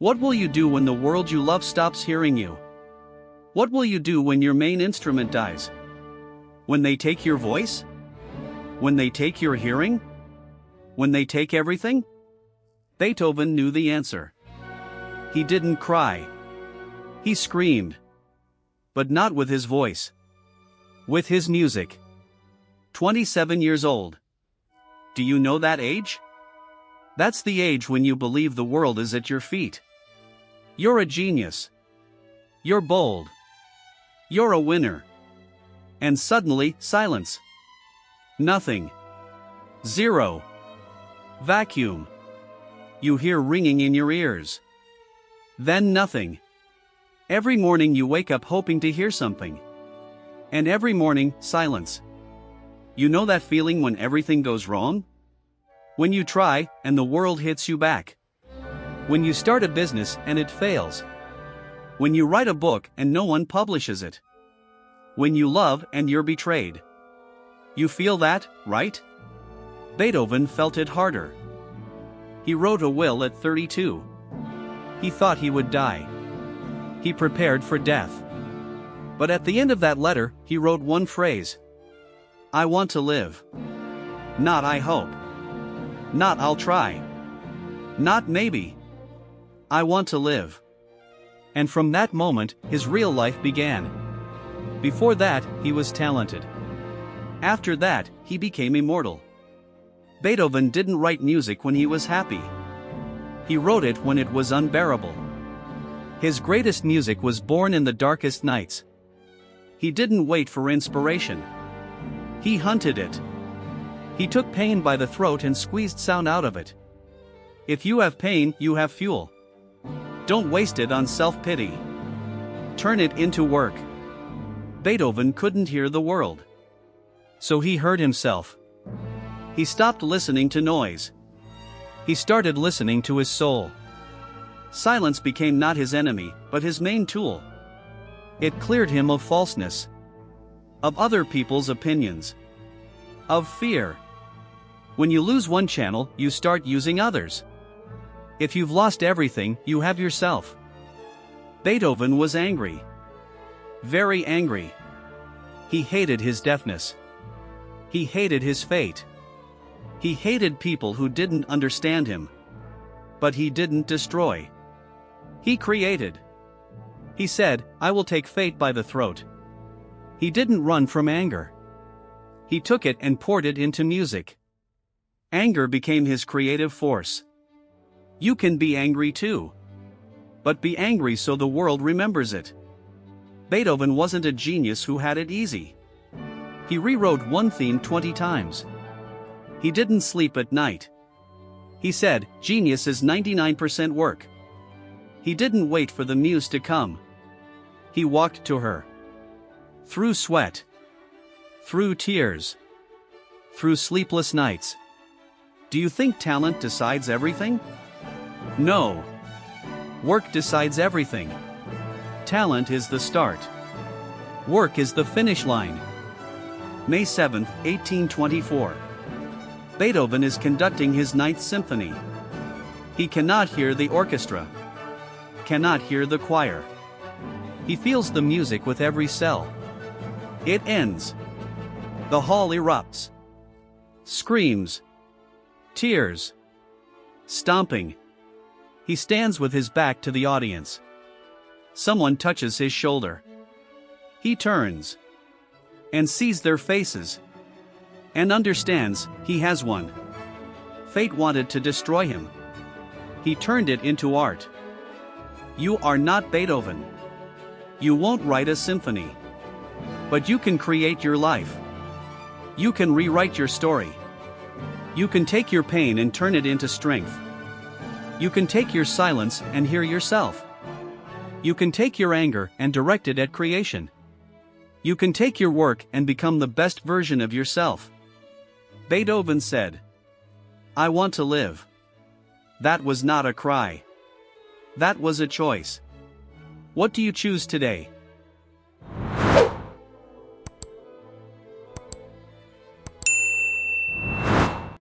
What will you do when the world you love stops hearing you? What will you do when your main instrument dies? When they take your voice? When they take your hearing? When they take everything? Beethoven knew the answer. He didn't cry. He screamed. But not with his voice. With his music. 27 years old. Do you know that age? That's the age when you believe the world is at your feet. You're a genius. You're bold. You're a winner. And suddenly, silence. Nothing. Zero. Vacuum. You hear ringing in your ears. Then nothing. Every morning you wake up hoping to hear something. And every morning, silence. You know that feeling when everything goes wrong? When you try, and the world hits you back. When you start a business and it fails. When you write a book and no one publishes it. When you love and you're betrayed. You feel that, right? Beethoven felt it harder. He wrote a will at 32. He thought he would die. He prepared for death. But at the end of that letter, he wrote one phrase. I want to live. Not I hope. Not I'll try. Not maybe. I want to live. And from that moment, his real life began. Before that, he was talented. After that, he became immortal. Beethoven didn't write music when he was happy. He wrote it when it was unbearable. His greatest music was born in the darkest nights. He didn't wait for inspiration. He hunted it. He took pain by the throat and squeezed sound out of it. If you have pain, you have fuel. Don't waste it on self-pity. Turn it into work. Beethoven couldn't hear the world. So he heard himself. He stopped listening to noise. He started listening to his soul. Silence became not his enemy, but his main tool. It cleared him of falseness. Of other people's opinions. Of fear. When you lose one channel, you start using others. If you've lost everything, you have yourself. Beethoven was angry. Very angry. He hated his deafness. He hated his fate. He hated people who didn't understand him. But he didn't destroy. He created. He said, I will take fate by the throat. He didn't run from anger. He took it and poured it into music. Anger became his creative force. You can be angry too. But be angry so the world remembers it. Beethoven wasn't a genius who had it easy. He rewrote one theme 20 times. He didn't sleep at night. He said, genius is 99% work. He didn't wait for the muse to come. He walked to her. Through sweat. Through tears. Through sleepless nights. Do you think talent decides everything? No. Work decides everything. Talent is the start. Work is the finish line. May 7, 1824. Beethoven is conducting his Ninth Symphony. He cannot hear the orchestra. Cannot hear the choir. He feels the music with every cell. It ends. The hall erupts. Screams. Tears. Stomping. He stands with his back to the audience. Someone touches his shoulder. He turns. And sees their faces. And understands, he has won. Fate wanted to destroy him. He turned it into art. You are not Beethoven. You won't write a symphony. But you can create your life. You can rewrite your story. You can take your pain and turn it into strength. You can take your silence and hear yourself. You can take your anger and direct it at creation. You can take your work and become the best version of yourself. Beethoven said, I want to live. That was not a cry. That was a choice. What do you choose today?